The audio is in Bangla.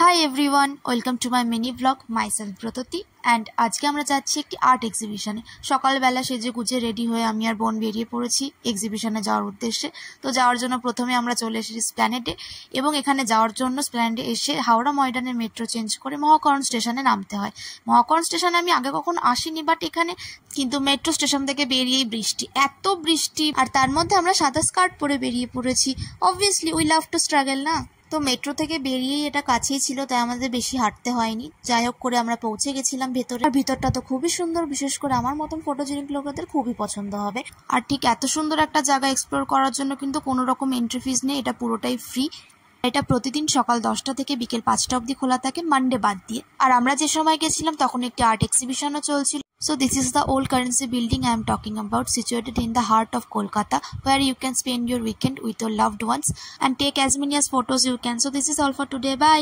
Hi everyone, welcome to my mini blog myself Bratati. And আজকে আমরা যাচ্ছি একটি আর্ট এক্সিবিশনে। সকালবেলা সেজে গুজে রেডি হয়ে আমি আর বোন বেরিয়ে পড়েছি এক্সিবিশনে যাওয়ার উদ্দেশ্যে। তো যাওয়ার জন্য প্রথমে আমরা চলে এসেছি স্প্ল্যানেডে, এবং এখানে যাওয়ার জন্য স্প্ল্যানেডে এসে হাওড়া ময়দানের মেট্রো চেঞ্জ করে মহাকরণ স্টেশনে নামতে হয়। মহাকরণ স্টেশনে আমি আগে কখনো আসিনি, বাট এখানে কিন্তু মেট্রো স্টেশন থেকে বেরিয়েই বৃষ্টি, এত বৃষ্টি, আর তার মধ্যে আমরা সাদা স্কার্ট পরে বেরিয়ে পড়েছি। Obviously we love to struggle না। তো মেট্রো থেকে বেরিয়েই এটা কাছেই ছিল, তাই আমাদের বেশি হাঁটতে হয়নি। যাই হোক করে আমরা পৌঁছে গেছিলাম ভেতরে। আর ভিতরটা তো খুবই সুন্দর, বিশেষ করে আমার মতন ফটোজেনিক লোকেদের খুবই পছন্দ হবে। আর ঠিক এত সুন্দর একটা জায়গা এক্সপ্লোর করার জন্য কিন্তু কোনো রকম এন্ট্রি ফিস নেই, এটা পুরোটাই ফ্রি। এটা প্রতিদিন সকাল 10টা থেকে বিকেল 5টা অবধি খোলা থাকে, মানডে বাদ দিয়ে। আর আমরা যে সময় গেছিলাম তখন একটি আর্ট এক্সিবিশনও চলছিল। So this is the old currency building I am talking about, situated in the heart of Kolkata, where you can spend your weekend with your loved ones and take as many as photos you can. So this is all for today. Bye.